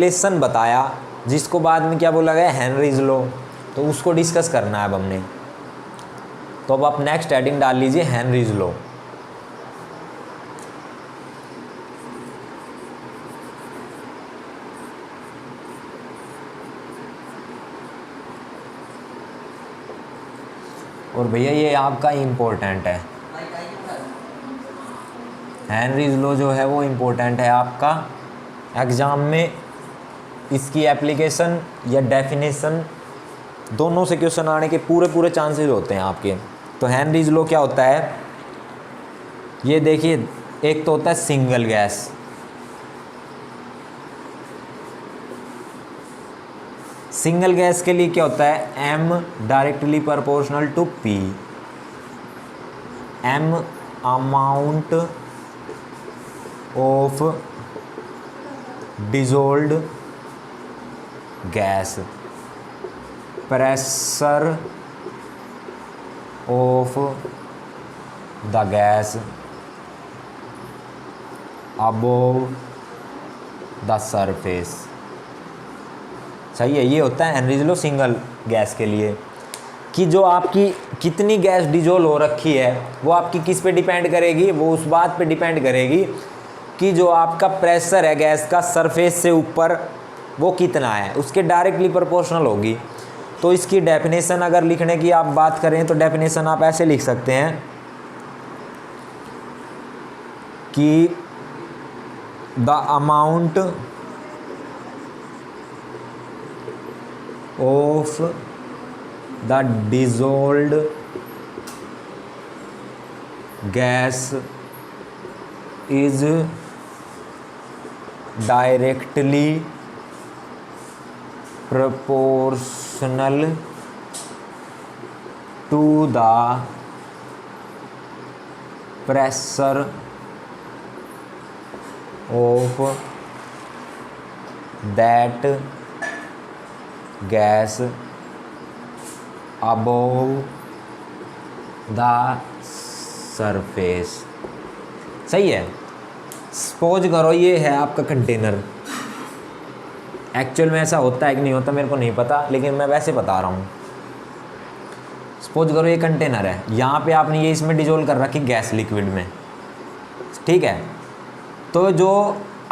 Relation बताया जिसको बाद में क्या बोला गया, हेनरीज लॉ, तो उसको डिस्कस करना है अब हमने। तो अब आप नेक्स्ट हेडिंग डाल लीजिए हेनरीज लॉ। और भैया ये आपका इम्पोर्टेंट है, हेनरीज लॉ जो है वो इम्पोर्टेंट है आपका एग्ज़ाम में। इसकी एप्लीकेशन या डेफिनेशन दोनों से क्वेश्चन आने के पूरे चांसेस होते हैं आपके। तो हेनरीज लॉ क्या होता है, ये देखिए, एक तो होता है सिंगल गैस, सिंगल गैस के लिए क्या होता है, m directly proportional to p, m amount of dissolved gas, pressure of the gas above the surface. सही है, ये होता है हेनरीज लॉ सिंगल गैस के लिए, कि जो आपकी कितनी गैस डिजोल्व हो रखी है वो आपकी किस पे डिपेंड करेगी, वो उस बात पे डिपेंड करेगी कि जो आपका प्रेशर है गैस का सरफेस से ऊपर वो कितना है, उसके डायरेक्टली प्रोपोर्शनल होगी। तो इसकी डेफिनेशन अगर लिखने की आप बात करें तो डेफिनेशन आप ऐसे लिख सकते हैं कि the amount of the dissolved gas is directly proportional to the pressure of that gas above the surface। सही है। सपोज करो ये है आपका कंटेनर, एक्चुअल में ऐसा होता है कि नहीं होता मेरे को नहीं पता, लेकिन मैं वैसे बता रहा हूँ। सपोज करो ये कंटेनर है, यहाँ पे आपने ये इसमें डिजोल्व कर रखी गैस लिक्विड में, ठीक है। तो जो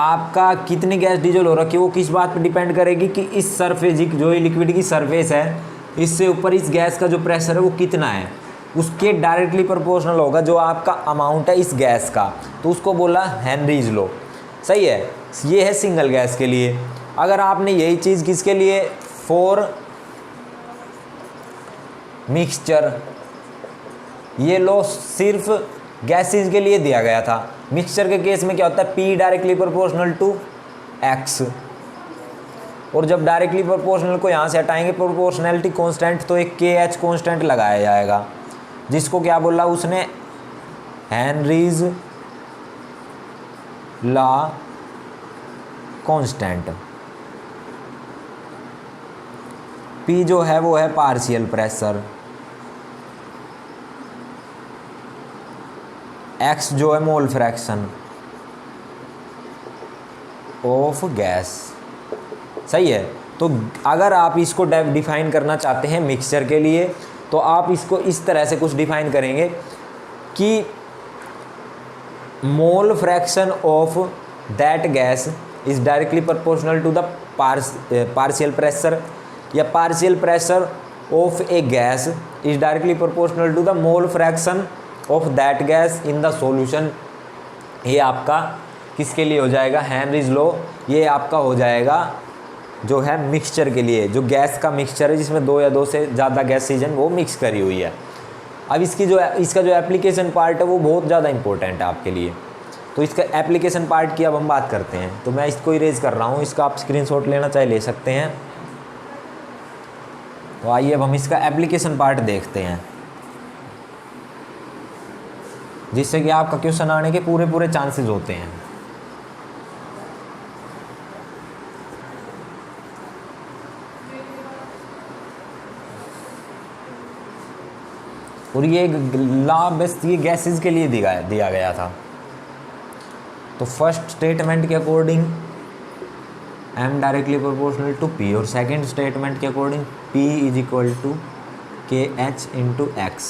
आपका कितनी गैस डिजोल्व हो रखी है वो किस बात पे डिपेंड करेगी कि इस सरफेस, जो ये लिक्विड की सरफेस है, इससे ऊपर इस गैस का जो प्रेशर है वो कितना है, उसके डायरेक्टली प्रोपोर्शनल होगा जो आपका अमाउंट है इस गैस का। तो उसको बोला हेनरीज लॉ। सही है, ये है सिंगल गैस के लिए। अगर आपने यही चीज़ किसके लिए, फॉर मिक्सचर, ये लॉ सिर्फ गैसेस के लिए दिया गया था। मिक्सचर के केस में क्या होता है, P directly proportional to X, और जब डायरेक्टली प्रोपोर्शनल को यहाँ से हटाएंगे प्रोपोर्शनैलिटी कांस्टेंट, तो एक KH कांस्टेंट लगाया जाएगा, जिसको क्या बोला उसने, हेनरीज लॉ कांस्टेंट। P जो है वो है पार्शियल प्रेशर, X जो है मोल फ्रैक्शन ऑफ गैस। सही है। तो अगर आप इसको डिफाइन करना चाहते हैं मिक्सचर के लिए, तो आप इसको इस तरह से कुछ डिफाइन करेंगे कि mole fraction of that gas is directly proportional to the partial pressure, या partial pressure of a gas is directly proportional to the mole fraction of that gas in the solution. ये आपका किसके लिए हो जाएगा, Henry's law. ये आपका हो जाएगा जो है मिक्सचर के लिए, जो गैस का मिक्सचर है जिसमें दो या दो से ज़्यादा गैसेज वो मिक्स करी हुई है। अब इसका जो एप्लीकेशन पार्ट है वो बहुत ज़्यादा इंपॉर्टेंट है आपके लिए। तो इसका एप्लीकेशन पार्ट की अब हम बात करते हैं। तो मैं इसको इरेज कर रहा हूँ, इसका आप स्क्रीनशॉट लेना चाहे ले सकते हैं। तो आइए अब हम इसका एप्लीकेशन पार्ट देखते हैं, जिससे कि आपका क्वेश्चन आने के पूरे चांसेस होते हैं। और ये लॉ बस ये गैसेस के लिए दिया गया था। तो फर्स्ट स्टेटमेंट के according m directly proportional to p, और सेकेंड स्टेटमेंट के according p is equal to kh into X,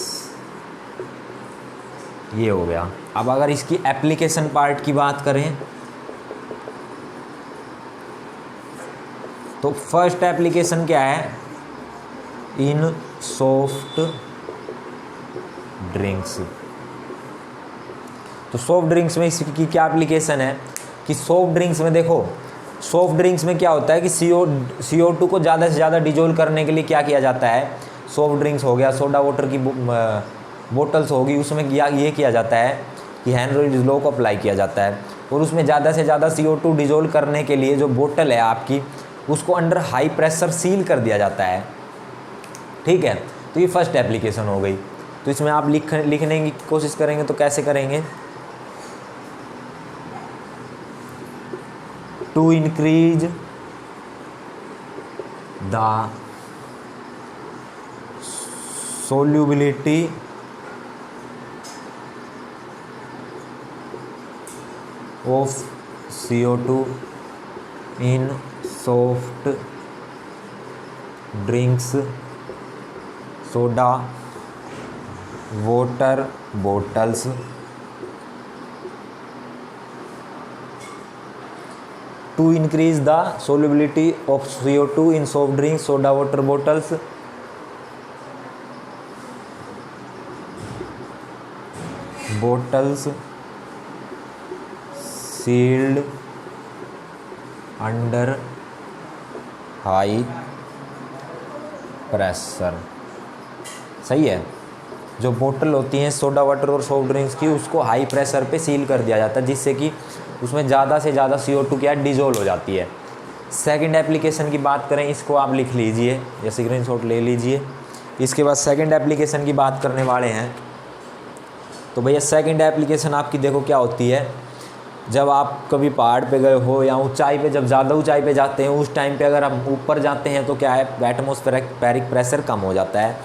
ये हो गया। अब अगर इसकी एप्लीकेशन पार्ट की बात करें तो फर्स्ट एप्लीकेशन क्या है, इन सॉफ्ट ड्रिंक्स। तो सॉफ्ट ड्रिंक्स में इसकी क्या एप्लीकेशन है कि सॉफ्ट ड्रिंक्स में देखो, सॉफ्ट ड्रिंक्स में क्या होता है कि CO2 को ज़्यादा से ज़्यादा डिजोल्व करने के लिए क्या किया जाता है, सॉफ्ट ड्रिंक्स हो गया, सोडा वाटर की बोटल्स होगी, उसमें ये किया जाता है कि हेनरीज लॉ को अप्लाई किया जाता है, और उसमें ज़्यादा से ज़्यादा CO2 डिजोल्व करने के लिए जो बोतल है आपकी, उसको अंडर हाई प्रेशर सील कर दिया जाता है। ठीक है, तो ये फर्स्ट एप्लीकेशन हो गई। तो इसमें आप लिखने की कोशिश करेंगे तो कैसे करेंगे, to increase the solubility of CO2 in soft drinks, soda water bottles, to increase the solubility of CO2 in soft drinks, soda water bottles, sealed under high pressure। सही है, जो बोतल होती हैं सोडा वाटर और सॉफ्ट ड्रिंक्स की, उसको high pressure पे सील कर दिया जाता है, जिससे कि उसमें ज़्यादा से ज़्यादा CO2 क्या डिजोल्व हो जाती है। सेकंड एप्लीकेशन की बात करें, इसको आप लिख लीजिए या स्क्रीनशॉट ले लीजिए। इसके बाद सेकंड एप्लीकेशन की बात करने वाले हैं। तो भैया सेकंड एप्लीकेशन आपकी देखो क्या होती है, जब आप कभी पहाड़ पे गए हो या ऊंचाई पे, जब ज़्यादा ऊंचाई पे जाते हैं उस टाइम पे अगर आप ऊपर जाते हैं तो क्या है, एटमॉस्फेरिक प्रेशर कम हो जाता है।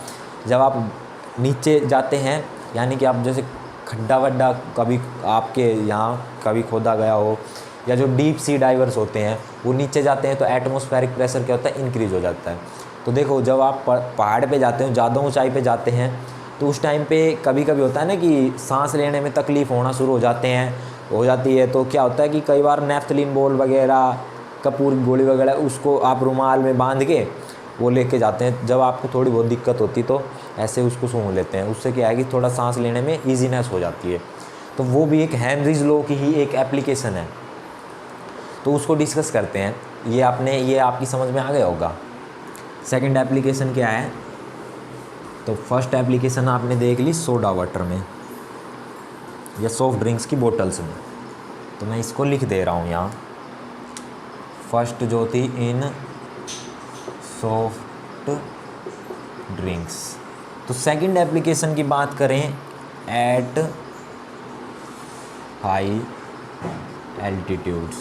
जब आप नीचे जाते हैं, यानी कि आप जैसे खड्डा वड्डा कभी आपके यहाँ कभी खोदा गया हो, या जो डीप सी डाइवर्स होते हैं वो नीचे जाते हैं तो एटमॉस्फेरिक प्रेशर क्या होता है, इंक्रीज़ हो जाता है। तो देखो जब आप पहाड़ पे जाते हो, ज़्यादा ऊंचाई पे जाते हैं, तो उस टाइम पे कभी कभी होता है ना कि सांस लेने में तकलीफ़ होना शुरू हो जाती है। तो क्या होता है कि कई बार नेफ्थलीन बॉल वगैरह, कपूर गोली वगैरह, उसको आप रुमाल में बांध के वो लेके जाते हैं। जब आपको थोड़ी बहुत दिक्कत होती तो ऐसे उसको सूंघ लेते हैं, उससे क्या है कि थोड़ा सांस लेने में ईजीनेस हो जाती है। तो वो भी एक हेनरीज लॉ की ही एक एप्लीकेशन है, तो उसको डिस्कस करते हैं। ये आपकी समझ में आ गया होगा। सेकंड एप्लीकेशन क्या है, तो फर्स्ट एप्लीकेशन आपने देख ली सोडा वाटर में या सॉफ्ट ड्रिंक्स की बोतल्स में, तो मैं इसको लिख दे रहा हूँ यहाँ। फर्स्ट जो थी इन सॉफ्ट ड्रिंक्स। तो सेकंड एप्लीकेशन की बात करें, at high altitudes,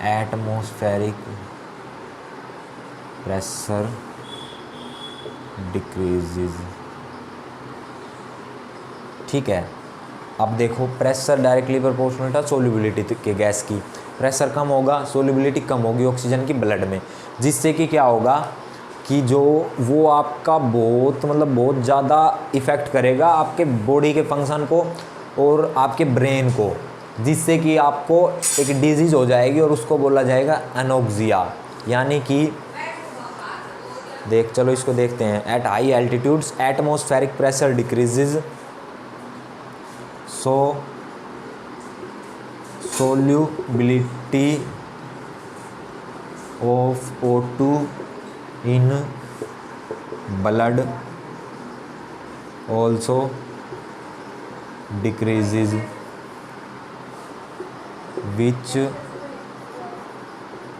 atmospheric pressure decreases. ठीक है, अब देखो प्रेशर डायरेक्टली प्रोपोर्शनल था सोल्यूबिलिटी के गैस की, प्रेशर कम होगा, सोल्यूबिलिटी कम होगी ऑक्सीजन की ब्लड में, जिससे कि क्या होगा कि जो वो आपका बहुत ज़्यादा इफ़ेक्ट करेगा आपके बॉडी के फंक्शन को और आपके ब्रेन को, जिससे कि आपको एक डिजीज़ हो जाएगी और उसको बोला जाएगा एनोक्सिया। यानी कि चलो इसको देखते हैं। At high altitudes atmospheric pressure decreases, so solubility of O2 in blood also decreases, which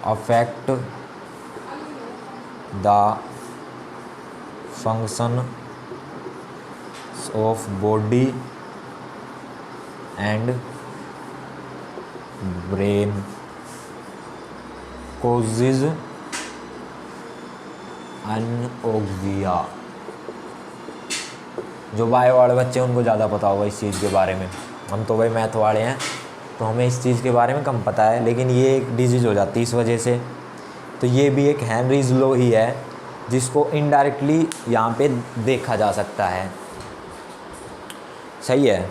affect the function of body and brain, causes anoxia। जो बायो वाले बच्चे हैं उनको ज़्यादा पता होगा इस चीज़ के बारे में, हम तो भाई मैथ वाले हैं तो हमें इस चीज़ के बारे में कम पता है, लेकिन ये एक डिजीज़ हो जाती है इस वजह से। तो ये भी एक हेनरीज लॉ ही है जिसको इनडायरेक्टली यहाँ पे देखा जा सकता है। सही है।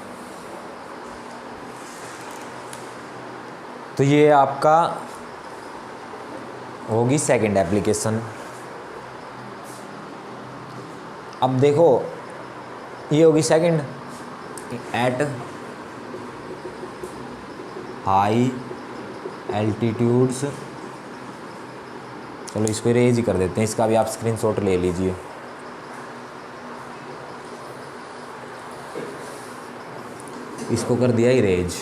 तो ये आपका होगी सेकंड एप्लीकेशन। अब देखो ये होगी सेकंड, एट हाई एल्टीट्यूड्स। चलो इसको इरेज ही कर देते हैं, इसका भी आप स्क्रीनशॉट ले लीजिए। इसको कर दिया इरेज।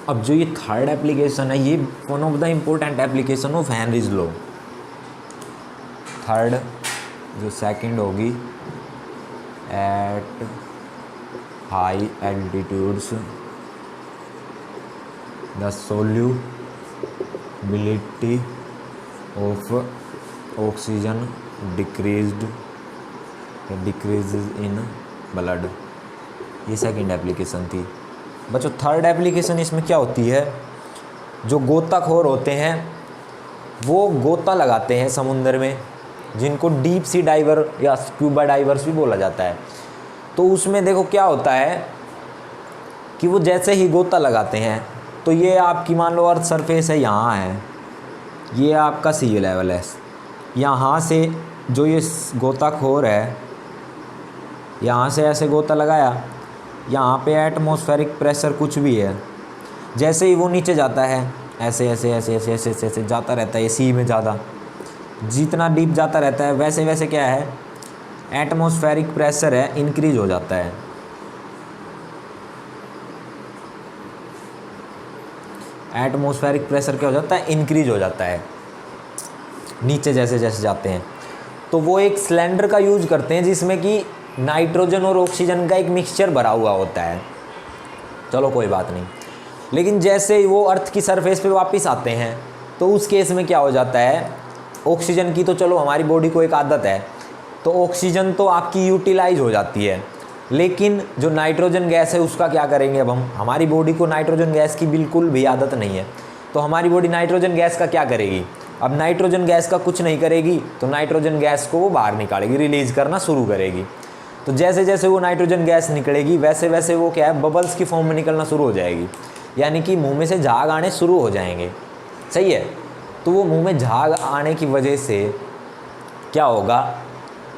अब जो ये थर्ड एप्लीकेशन है, ये one of the important application of Henry's law. Third जो सेकंड होगी, at high altitudes the solubility of oxygen decreases in blood। ये सेकंड एप्लीकेशन थी। बच्चों थर्ड एप्लीकेशन इसमें क्या होती है, जो गोताखोर होते हैं वो गोता लगाते हैं समुद्र में, जिनको डीप सी डाइवर या स्क्यूबा डाइवर्स भी बोला जाता है। तो उसमें देखो क्या होता है कि वो जैसे ही गोता लगाते हैं, तो ये आपकी मान लो अर्थ सरफेस है, यहाँ है, ये आपका सी लेवल है। यहाँ से जो ये गोताखोर है, यहाँ से ऐसे गोता लगाया, यहाँ पे एटमॉस्फेरिक प्रेशर कुछ भी है, जैसे ही वो नीचे जाता है ऐसे ऐसे ऐसे ऐसे ऐसे ऐसे, ऐसे जाता रहता है। ये सी में ज़्यादा जितना डीप जाता रहता है वैसे वैसे क्या है, एटमॉस्फेरिक प्रेशर है इंक्रीज हो जाता है। एटमॉस्फेरिक प्रेशर क्या हो जाता है, इंक्रीज हो जाता है नीचे जैसे जैसे जाते हैं। तो वो एक सिलेंडर का यूज करते हैं जिसमें कि नाइट्रोजन और ऑक्सीजन का एक मिक्सचर भरा हुआ होता है। चलो कोई बात नहीं, लेकिन जैसे ही वो अर्थ की सरफेस पे वापस आते हैं तो उस केस में क्या हो जाता है, ऑक्सीजन की तो चलो हमारी बॉडी को एक आदत है, तो ऑक्सीजन तो आपकी यूटिलाइज हो जाती है, लेकिन जो नाइट्रोजन गैस है उसका क्या करेंगे। अब हमारी बॉडी को नाइट्रोजन गैस की बिल्कुल भी आदत नहीं है, तो हमारी बॉडी नाइट्रोजन गैस का क्या करेगी। अब नाइट्रोजन गैस का कुछ नहीं करेगी, तो नाइट्रोजन गैस को वो बाहर निकालेगी, रिलीज करना शुरू करेगी। तो जैसे जैसे वो नाइट्रोजन गैस निकलेगी वैसे वैसे वो क्या है, बबल्स की फॉर्म में निकलना शुरू हो जाएगी, यानी कि मुंह में से झाग आने शुरू हो जाएंगे। सही है। तो वो मुंह में झाग आने की वजह से क्या होगा,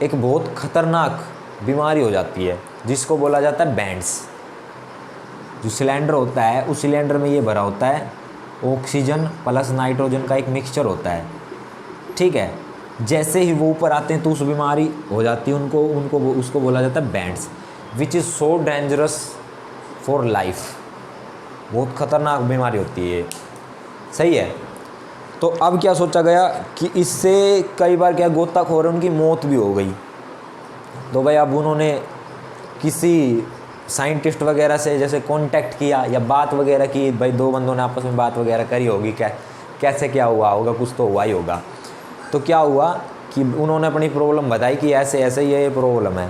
एक बहुत खतरनाक बीमारी हो जाती है जिसको बोला जाता है बैंड्स। जो सिलेंडर होता है उस सिलेंडर में ये भरा होता है ऑक्सीजन प्लस नाइट्रोजन का एक मिक्सचर होता है। ठीक है। जैसे ही वो ऊपर आते हैं तो उस बीमारी हो जाती है उनको उसको बोला जाता है bands, which is so dangerous for life. बहुत ख़तरनाक बीमारी होती है। सही है। तो अब क्या सोचा गया कि इससे कई बार क्या गोताखोर उनकी मौत भी हो गई। तो भाई अब उन्होंने किसी साइंटिस्ट वगैरह से जैसे कांटेक्ट किया या बात वगैरह की, भाई दो बंदों ने आपस में बात वगैरह करी होगी, कैसे क्या हुआ होगा, कुछ तो हुआ ही होगा। तो क्या हुआ कि उन्होंने अपनी प्रॉब्लम बताई कि ऐसे ऐसे ये प्रॉब्लम है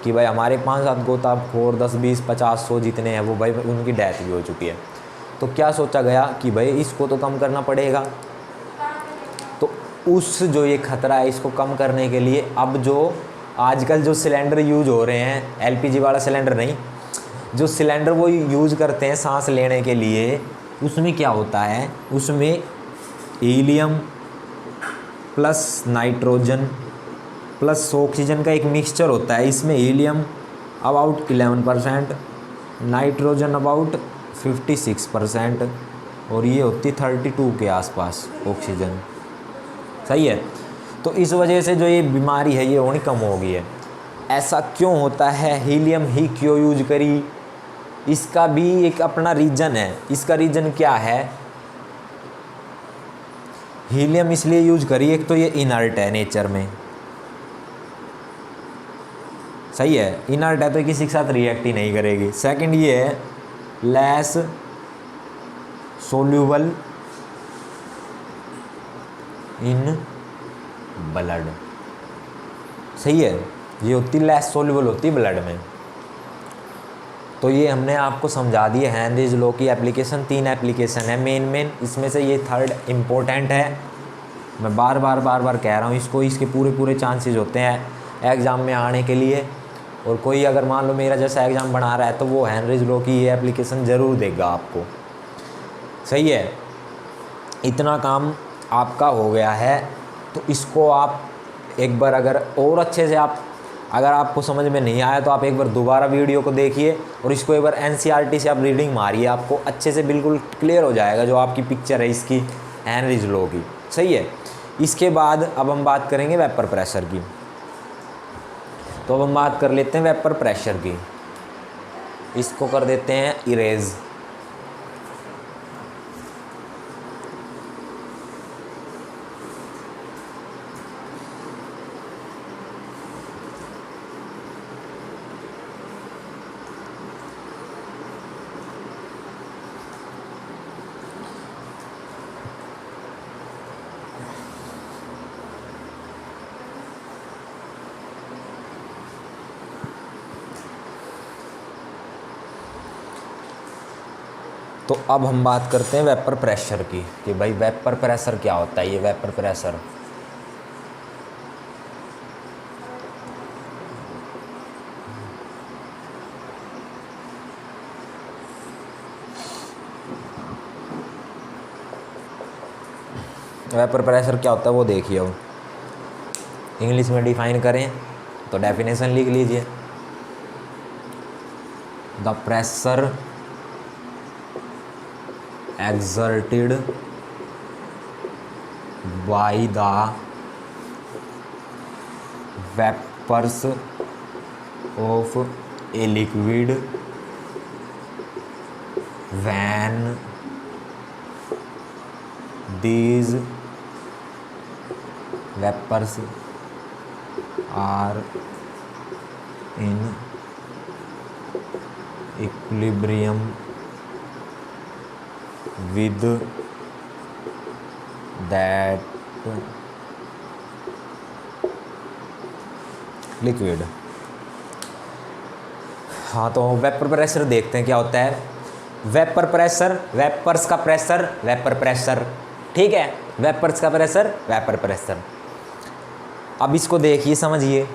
कि भाई हमारे 5-7 गोताखोर 10, 20, 50, 100 जितने हैं वो भाई उनकी डेथ भी हो चुकी है। तो क्या सोचा गया कि भाई इसको तो कम करना पड़ेगा। तो उस जो ये खतरा है इसको कम करने के लिए अब जो आजकल जो सिलेंडर यूज हो रहे हैं, एलपीजी वाला सिलेंडर नहीं, जो सिलेंडर वो यूज करते हैं सांस लेने के लिए, उसमें क्या होता है, उसमें helium plus nitrogen plus oxygen का एक मिक्सचर होता है। इसमें हीलियम अबाउट 11%, नाइट्रोजन अबाउट 56% और ये होती 32 के आसपास ऑक्सीजन। सही है। तो इस वजह से जो ये बीमारी है ये होनी कम हो गई है। ऐसा क्यों होता है, हीलियम ही क्यों यूज करी, इसका भी एक अपना रीज़न है। इसका रीज़न क्या है, हीलियम इसलिए यूज करी, एक तो ये इनर्ट है नेचर में। सही है। इनर्ट है तो किसी के साथ रिएक्ट ही नहीं करेगी। सेकंड ये है लेस सोल्यूबल इन ब्लड। सही है। ये होती लेस सोल्यूबल होती ब्लड में। तो ये हमने आपको समझा दिए हेनरीज लॉ की एप्लीकेशन। 3 एप्लीकेशन है मेन इसमें से ये थर्ड इम्पोर्टेंट है। मैं बार बार कह रहा हूँ इसको, इसके पूरे चांसेस होते हैं एग्ज़ाम में आने के लिए। और कोई अगर मान लो मेरा जैसा एग्ज़ाम बना रहा है तो वो हेनरीज लॉ की ये एप्लीकेशन ज़रूर देगा आपको। सही है, इतना काम आपका हो गया है। तो इसको आप एक बार अगर और अच्छे से अगर आपको समझ में नहीं आया तो आप एक बार दोबारा वीडियो को देखिए और इसको एक बार एनसीईआरटी से आप रीडिंग मारिए, आपको अच्छे से बिल्कुल क्लियर हो जाएगा जो आपकी पिक्चर है इसकी हेनरीज लॉ की। सही है, इसके बाद अब हम बात करेंगे वेपर प्रेशर की। तो अब हम बात कर लेते हैं वेपर प्रेशर की। इसको कर देते हैं इरेज। तो अब हम बात करते हैं वेपर प्रेशर की कि भाई वेपर प्रेशर क्या होता है। ये वेपर प्रेशर क्या होता है वो देखिए। अब इंग्लिश में डिफाइन करें तो डेफिनेशन लिख लीजिए। The pressure exerted by the vapors of a liquid when these vapors are in equilibrium with that liquid। हाँ, तो वेपर प्रेशर देखते हैं क्या होता है। वेपर प्रेशर, वेपर्स का प्रेशर, वेपर प्रेशर, ठीक है, वेपर्स का प्रेशर, वेपर प्रेशर। अब इसको देखिए, समझिए।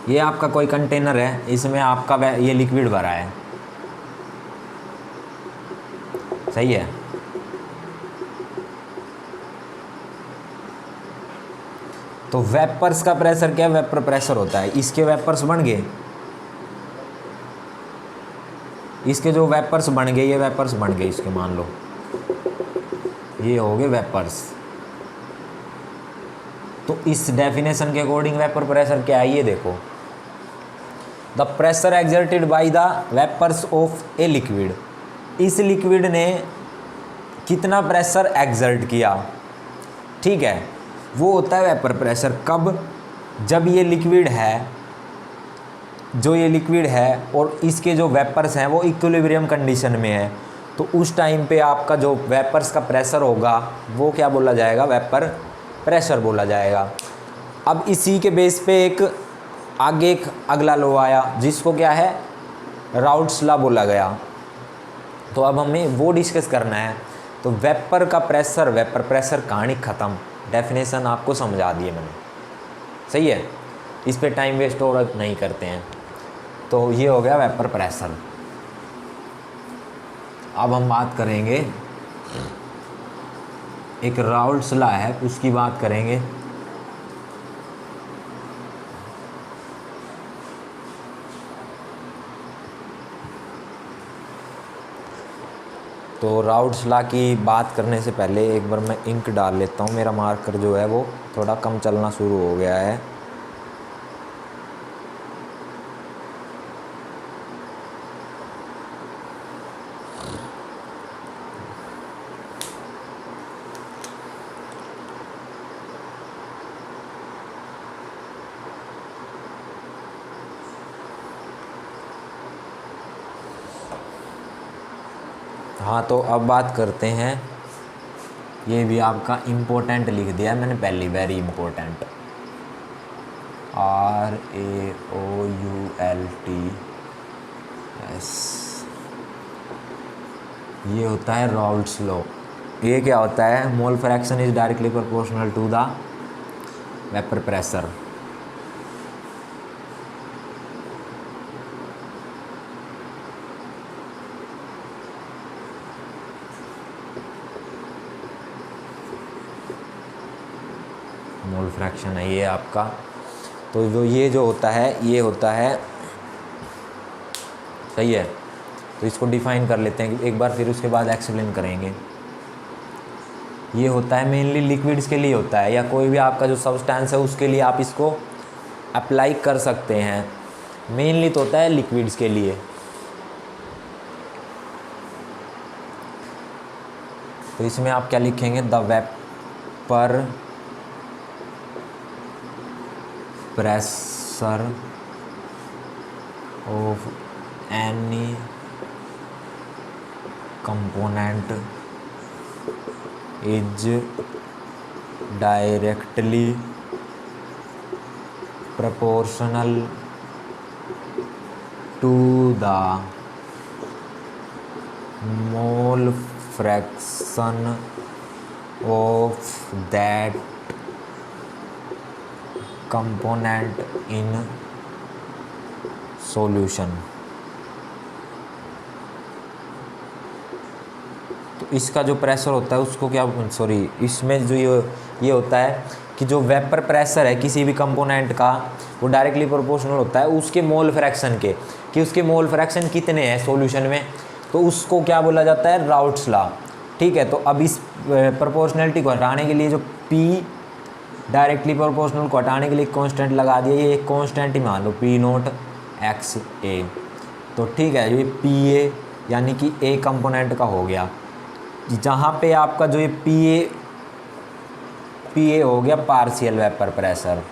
ये आपका कोई कंटेनर है, इसमें आपका ये लिक्विड भरा है। सही है, तो वेपर्स का प्रेशर क्या है, वेपर प्रेशर होता है। इसके वेपर्स बन गए, इसके जो वेपर्स बन गए, ये वेपर्स बन गए इसके, मान लो ये हो गए वेपर्स। तो इस डेफिनेशन के अकॉर्डिंग वेपर प्रेशर क्या है, ये देखो। The pressure exerted by the vapours of a liquid. इस लिक्विड ने कितना प्रेशर एक्सर्ट किया, ठीक है, वो होता है वेपर प्रेशर। कब? जब ये लिक्विड है, जो ये लिक्विड है और इसके जो वेपर्स हैं वो इक्विलिब्रियम कंडीशन में है, तो उस टाइम पे आपका जो वेपर्स का प्रेशर होगा वो क्या बोला जाएगा, वेपर प्रेशर बोला जाएगा। अब इसी के बेस पे एक अगला लॉ आया जिसको क्या है, राउट्स लॉ बोला गया। तो अब हमें वो डिस्कस करना है। तो वेपर का प्रेशर, वेपर प्रेशर कहानी ख़त्म, डेफिनेशन आपको समझा दिए मैंने। सही है, इस पे टाइम वेस्ट और नहीं करते हैं। तो ये हो गया वेपर प्रेशर। अब हम बात करेंगे, एक राउल्ट्स लॉ है उसकी बात करेंगे। तो राउल्ट्स लॉ की बात करने से पहले एक बार मैं इंक डाल लेता हूँ। मेरा मार्कर जो है वो थोड़ा कम चलना शुरू हो गया है। हाँ, तो अब बात करते हैं, ये भी आपका इम्पोर्टेंट लिख दिया मैंने पहले, वेरी इम्पोर्टेंट, RAOULT यस, ये होता है राउल्ट्स लॉ। ये क्या होता है? Mole fraction is directly proportional to the vapour pressure. Mole fraction है ये आपका। तो जो ये जो होता है ये होता है, सही है। तो इसको डिफाइन कर लेते हैं एक बार, फिर उसके बाद एक्सप्लेन करेंगे। ये होता है मेनली लिक्विड्स के लिए होता है, या कोई भी आपका जो सब्सटेंस है उसके लिए आप इसको अप्लाई कर सकते हैं। मेनली तो होता है लिक्विड्स के लिए। तो इसमें आप क्या लिखेंगे? The vapour pressure of any component is directly proportional to the mole fraction of that component in solution। तो इसका जो प्रेशर होता है उसको क्या, सॉरी, इसमें जो ये होता है कि जो वेपर प्रेशर है किसी भी कंपोनेंट का, वो डायरेक्टली प्रोपोर्शनल होता है उसके मोल फ्रैक्शन के, कि उसके मोल फ्रैक्शन कितने हैं सॉल्यूशन में। तो उसको क्या बोला जाता है? Raoult's law. ठीक है। तो अब इस प्रोपोर्शनलिटी को हटाने के लिए जो P डायरेक्टली प्रोपोर्शनल को हटाने के लिए कांस्टेंट लगा दिया, ये एक कांस्टेंट ही मान लो P0XA। तो ठीक है, ये PA यानी कि A कंपोनेंट का हो गया, जहाँ पे आपका जो ये PA हो गया पार्शियल वेपर प्रेशर,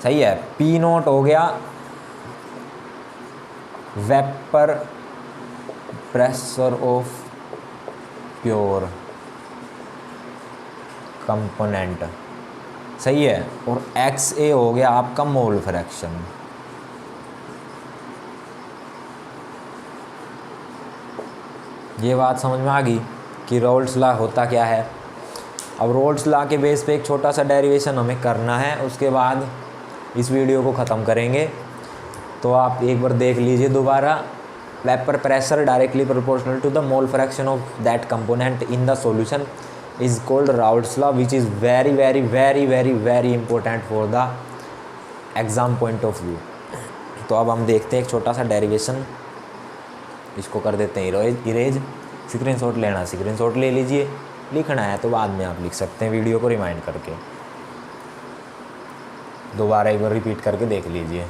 सही है। P0 हो गया vapour pressure of pure component, सही है। और XA हो गया आपका मोल फ्रैक्शन। ये बात समझ में आ गई कि राउल्ट्स लॉ होता क्या है। अब राउल्ट्स लॉ के बेस पे एक छोटा सा डेरिवेशन हमें करना है, उसके बाद इस वीडियो को ख़त्म करेंगे। तो आप एक बार देख लीजिए दोबारा। Vapour pressure directly proportional to the mole fraction of that component in the solution is called Raoult's law, which is very very very very very important for the exam point of view. तो अब हम देखते हैं एक छोटा सा derivation, इसको कर देते हैं इरेज। स्क्रीनशॉट लेना, स्क्रीनशॉट ले लीजिए। लिखना है तो बाद में आप लिख सकते हैं वीडियो को रिमाइंड करके। दोबारा एक बार रिपीट करके देख लीजिए।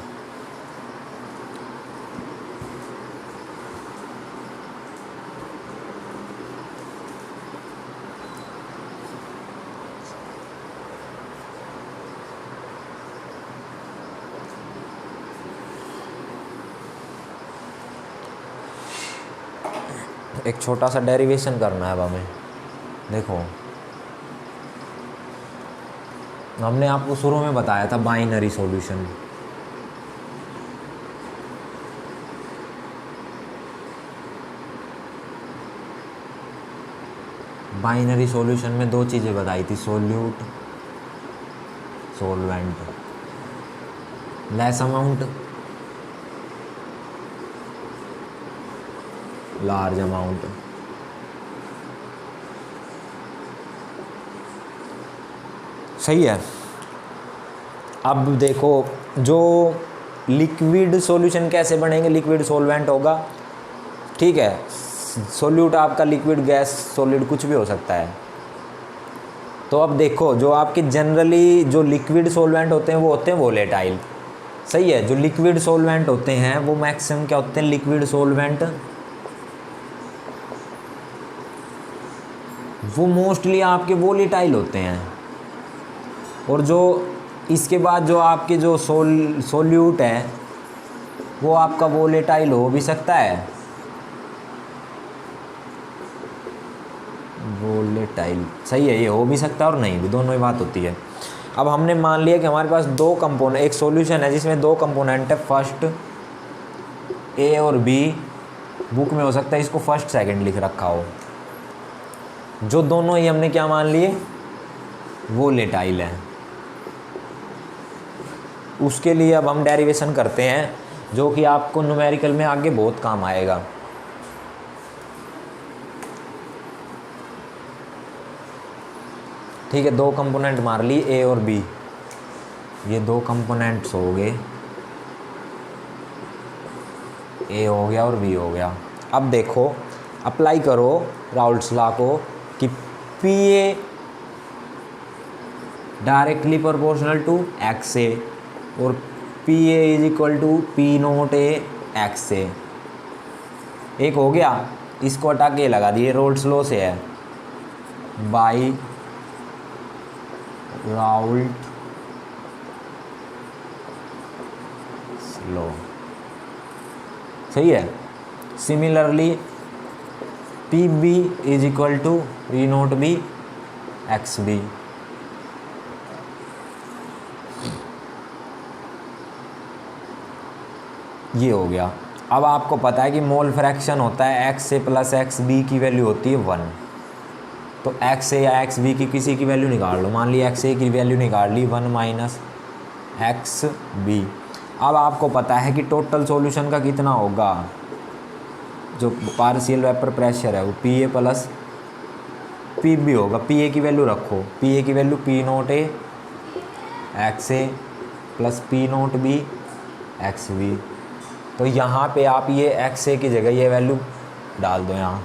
एक छोटा सा डेरिवेशन करना है अब हमें। देखो, हमने आपको शुरू में बताया था बाइनरी सॉल्यूशन। बाइनरी सॉल्यूशन में दो चीज़ें बताई थी, solute, solvent, less amount, large amount. सही है। अब देखो, जो लिक्विड सॉल्यूशन कैसे बनेंगे? लिक्विड सॉल्वेंट होगा, ठीक है। सोल्यूट आपका लिक्विड, गैस, सॉलिड कुछ भी हो सकता है। तो अब देखो, जो आपके जनरली जो लिक्विड सॉल्वेंट होते हैं वो होते हैं वोलेटाइल, सही है। जो लिक्विड सॉल्वेंट होते हैं वो मैक्सिमम क्या होते हैं? लिक्विड सॉल्वेंट वो मोस्टली आपके वोलेटाइल होते हैं। और जो इसके बाद जो आपके जो सोल्यूट है वो आपका वोलेटाइल हो भी सकता है, वोलेटाइल, सही है। ये हो भी सकता है और नहीं भी, दोनों ही बात होती है। अब हमने मान लिया कि हमारे पास दो कंपोनेंट, एक सॉल्यूशन है जिसमें दो कंपोनेंट है, फर्स्ट ए और बी बुक में हो सकता है इसको फर्स्ट सेकंड लिख रखा हो, जो दोनों ही हमने क्या मान लिए वोलेटाइल हैं। उसके लिए अब हम डेरिवेशन करते हैं, जो कि आपको न्यूमेरिकल में आगे बहुत काम आएगा। ठीक है, दो कंपोनेंट मार ली ए और बी, ये दो कंपोनेंट्स हो गए, ए हो गया और बी हो गया। अब देखो अप्लाई करो राउल्ट्स लॉ को कि P A directly proportional to X A और P A is equal to P note A X A. एक हो गया, इसको हटा के लगा दिए, राउल्ट्स लॉ से है, बाई राउल्ट लॉ, सही है। Similarly P B is equal to P note B X B. ये हो गया। अब आपको पता है कि मोल फ्रैक्शन होता है x A plus X B की वैल्यू होती है 1। तो एक्स ए या एक्स बी की किसी की वैल्यू निकाल लो, मान ली एक्स ए की वैल्यू निकाल ली 1 माइनस एक्स बी। अब आपको पता है कि टोटल सॉल्यूशन का कितना होगा, जो पार्शियल वेपर प्रेशर है वो P A plus P B होगा। पी ए की वैल्यू रखो, पी ए की value P note A X A plus P note B X B. तो यहाँ पे आप ये एक्स ए की जगह ये वैल्यू डाल दो यहाँ,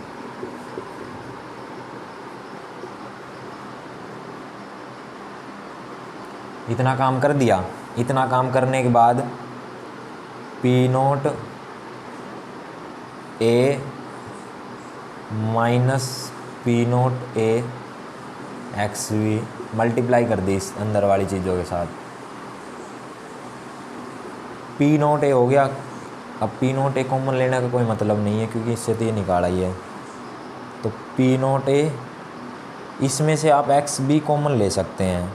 इतना काम कर दिया। इतना काम करने के बाद P note A minus P note A X V multiply कर दी इस अंदर वाली चीज़ों के साथ, पी नोट ए हो गया। अब पी नोट ए कॉमन लेने का कोई मतलब नहीं है क्योंकि इससे तो ये निकाला ही है। तो पी नोट ए, इसमें से आप एक्स बी कॉमन ले सकते हैं,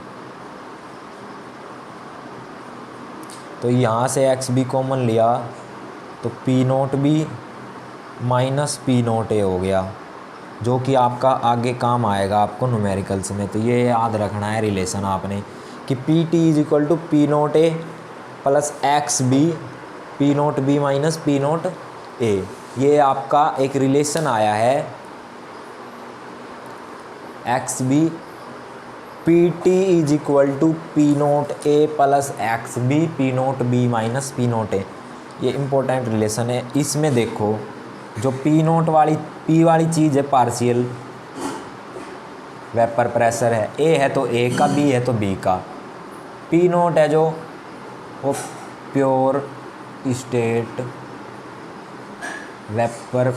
तो यहाँ से एक्स बी कॉमन लिया तो P note B minus P note A हो गया, जो कि आपका आगे काम आएगा आपको न्यूमेरिकल्स में। तो ये याद रखना है रिलेशन आपने कि P T is equal to P note A plus X B P note B minus P note A. ये आपका एक रिलेशन आया है X B P T is equal to P note A plus X B P note B minus P note A. ये important relation है। इसमें देखो जो पी नोट वाली पी वाली चीज़ है पार्शियल वेपर प्रेशर है, ए है तो ए का, बी है तो बी का। पी नोट है जो वो pure state vapour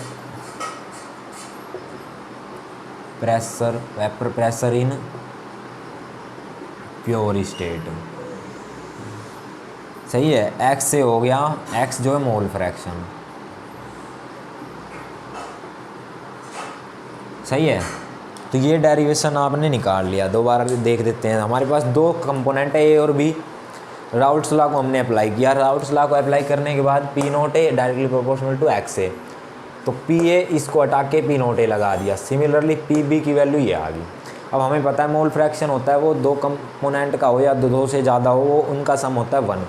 pressure in pure state, सही है। एक्स से हो गया, एक्स जो है मोल फ्रैक्शन, सही है। तो ये डेरिवेशन आपने निकाल लिया। दोबारा देख देते हैं, हमारे पास दो कंपोनेंट है ए और बी। राउल्ट्स लॉ को हमने अप्लाई किया, राउल्ट्स लॉ को अप्लाई करने के बाद P note A directly proportional to X A, तो पी ए इसको हटा के पी नोट ए लगा दिया। सिमिलरली पी बी की वैल्यू ये आ गई। अब हमें पता है मोल फ्रैक्शन होता है वो दो कंपोनेंट का हो या दो से ज़्यादा हो, वो उनका सम होता है 1।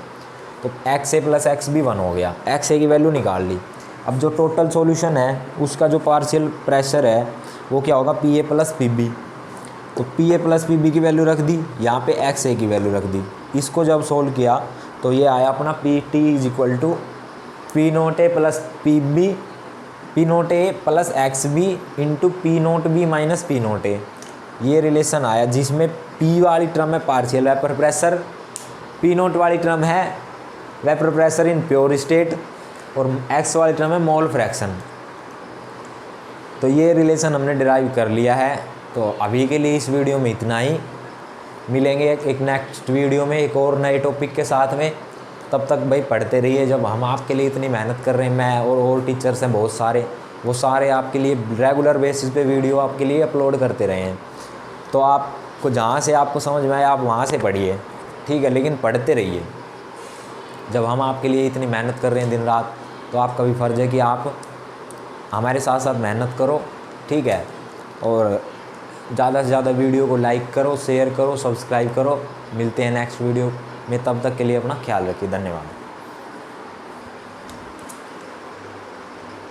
तो x A plus X B 1 हो गया, एक्स ए की वैल्यू निकाल ली। अब जो टोटल सॉल्यूशन है उसका जो पार्शियल प्रेशर है वो क्या होगा, P A plus P B. तो P A plus P B की वैल्यू रख दी, यहाँ पे एक्स ए की वैल्यू रख दी। इसको जब सोल्व किया तो ये आया अपना P T is equal to P note A plus P B P note A plus X B into P note B minus P note A. ये रिलेशन आया जिसमें पी वाली टर्म है partial vapour pressure, P naught वाली term है vapour pressure in pure state और X वाली term है मोल फ्रैक्शन। तो ये रिलेशन हमने डिराइव कर लिया है। तो अभी के लिए इस वीडियो में इतना ही, मिलेंगे एक नेक्स्ट वीडियो में एक और नए टॉपिक के साथ में। तब तक भाई पढ़ते रहिए। जब हम आपके लिए इतनी मेहनत कर रहे हैं, मैं और टीचर्स हैं बहुत सारे, वो सारे आपके लिए रेगुलर बेसिस पे वीडियो आपके लिए अपलोड करते रहे हैं। तो आपको जहाँ से आपको समझ में आए आप वहाँ से पढ़िए, ठीक है, लेकिन पढ़ते रहिए। जब हम आपके लिए इतनी मेहनत कर रहे हैं दिन रात, तो आपका भी फ़र्ज़ है कि आप हमारे साथ साथ मेहनत करो, ठीक है। और ज़्यादा से ज़्यादा वीडियो को लाइक करो, शेयर करो, सब्सक्राइब करो। मिलते हैं नेक्स्ट वीडियो में, तब तक के लिए अपना ख्याल रखिए। धन्यवाद।